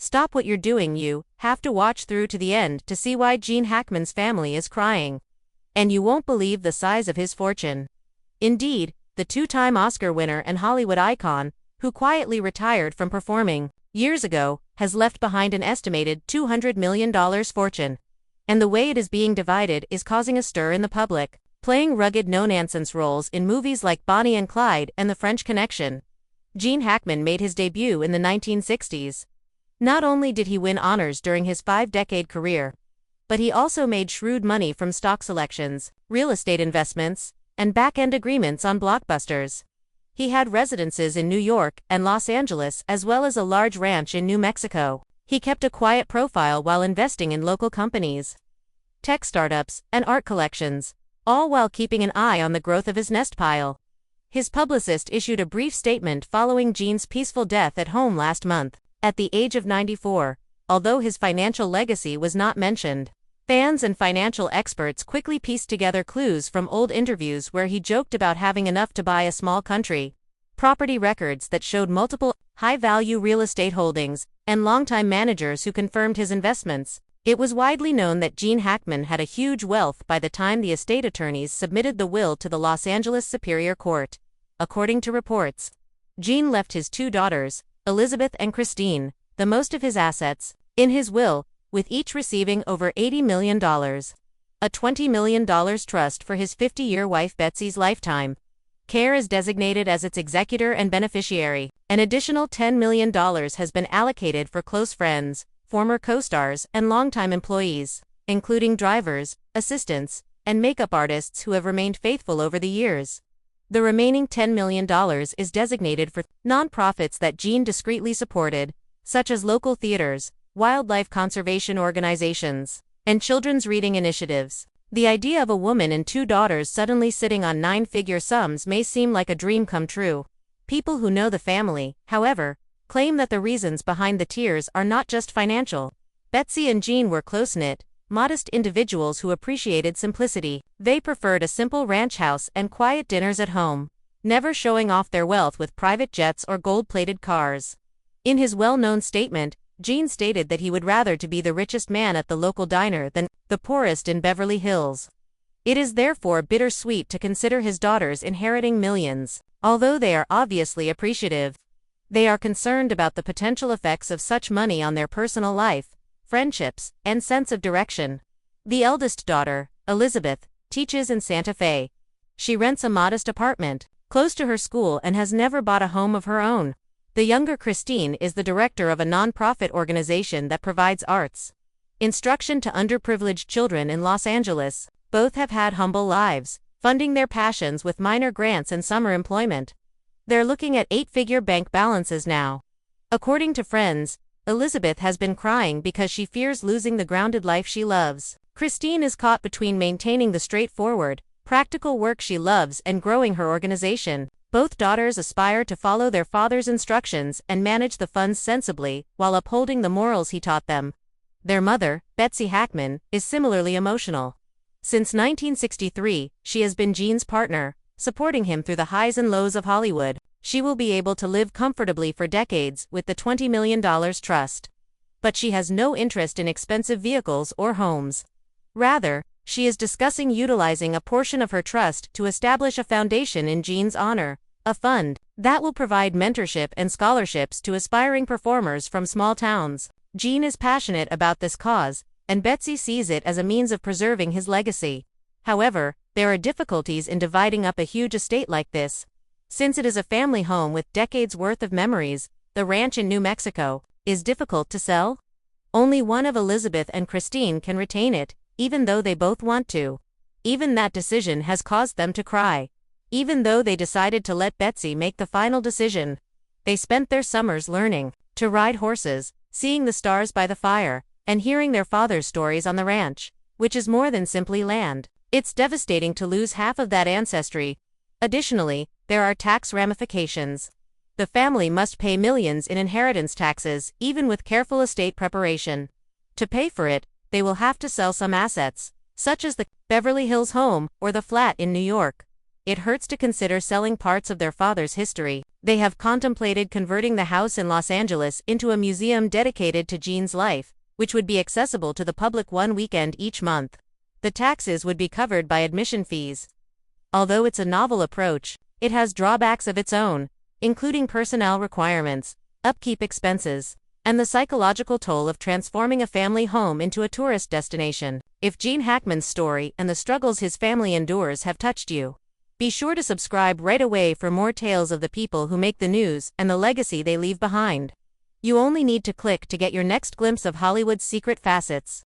Stop what you're doing. You have to watch through to the end to see why Gene Hackman's family is crying. And you won't believe the size of his fortune. Indeed, the two-time Oscar winner and Hollywood icon, who quietly retired from performing years ago, has left behind an estimated $200 million fortune. And the way it is being divided is causing a stir in the public, playing rugged no-nonsense roles in movies like Bonnie and Clyde and The French Connection. Gene Hackman made his debut in the 1960s. Not only did he win honors during his 5-decade career, but he also made shrewd money from stock selections, real estate investments, and back-end agreements on blockbusters. He had residences in New York and Los Angeles as well as a large ranch in New Mexico. He kept a quiet profile while investing in local companies, tech startups, and art collections, all while keeping an eye on the growth of his nest pile. His publicist issued a brief statement following Gene's peaceful death at home last month, at the age of 94, although his financial legacy was not mentioned. Fans and financial experts quickly pieced together clues from old interviews where he joked about having enough to buy a small country, property records that showed multiple high-value real estate holdings, and longtime managers who confirmed his investments. It was widely known that Gene Hackman had a huge wealth by the time the estate attorneys submitted the will to the Los Angeles Superior Court. According to reports, Gene left his two daughters, Elizabeth and Christine, the most of his assets, in his will, with each receiving over $80 million. A $20 million trust for his 50-year wife Betsy's lifetime care is designated as its executor and beneficiary. An additional $10 million has been allocated for close friends, former co-stars, and longtime employees, including drivers, assistants, and makeup artists who have remained faithful over the years. The remaining $10 million is designated for nonprofits that Gene discreetly supported, such as local theaters, wildlife conservation organizations, and children's reading initiatives. The idea of a woman and two daughters suddenly sitting on 9-figure sums may seem like a dream come true. People who know the family, however, claim that the reasons behind the tears are not just financial. Betsy and Gene were close-knit, modest individuals who appreciated simplicity. They preferred a simple ranch house and quiet dinners at home, never showing off their wealth with private jets or gold-plated cars. In his well-known statement, Gene stated that he would rather to be the richest man at the local diner than the poorest in Beverly Hills. It is therefore bittersweet to consider his daughters inheriting millions. Although they are obviously appreciative, they are concerned about the potential effects of such money on their personal life, friendships, and sense of direction. The eldest daughter, Elizabeth, teaches in Santa Fe. She rents a modest apartment close to her school and has never bought a home of her own. The younger Christine is the director of a nonprofit organization that provides arts instruction to underprivileged children in Los Angeles. Both have had humble lives, funding their passions with minor grants and summer employment. They're looking at 8-figure bank balances now. According to friends, Elizabeth has been crying because she fears losing the grounded life she loves. Christine is caught between maintaining the straightforward, practical work she loves and growing her organization. Both daughters aspire to follow their father's instructions and manage the funds sensibly while upholding the morals he taught them. Their mother, Betsy Hackman, is similarly emotional. Since 1963, she has been Gene's partner, supporting him through the highs and lows of Hollywood. She will be able to live comfortably for decades with the $20 million trust. But she has no interest in expensive vehicles or homes. Rather, she is discussing utilizing a portion of her trust to establish a foundation in Gene's honor, a fund that will provide mentorship and scholarships to aspiring performers from small towns. Gene is passionate about this cause, and Betsy sees it as a means of preserving his legacy. However, there are difficulties in dividing up a huge estate like this. Since it is a family home with decades' worth of memories, the ranch in New Mexico is difficult to sell. Only one of Elizabeth and Christine can retain it, even though they both want to. Even that decision has caused them to cry. Even though they decided to let Betsy make the final decision. They spent their summers learning to ride horses, seeing the stars by the fire, and hearing their father's stories on the ranch, which is more than simply land. It's devastating to lose half of that ancestry. Additionally, there are tax ramifications. The family must pay millions in inheritance taxes, even with careful estate preparation. To pay for it, they will have to sell some assets, such as the Beverly Hills home or the flat in New York. it hurts to consider selling parts of their father's history. They have contemplated converting the house in Los Angeles into a museum dedicated to Gene's life, which would be accessible to the public one weekend each month. The taxes would be covered by admission fees. Although it's a novel approach, it has drawbacks of its own, including personnel requirements, upkeep expenses, and the psychological toll of transforming a family home into a tourist destination. If Gene Hackman's story and the struggles his family endures have touched you, be sure to subscribe right away for more tales of the people who make the news and the legacy they leave behind. You only need to click to get your next glimpse of Hollywood's secret facets.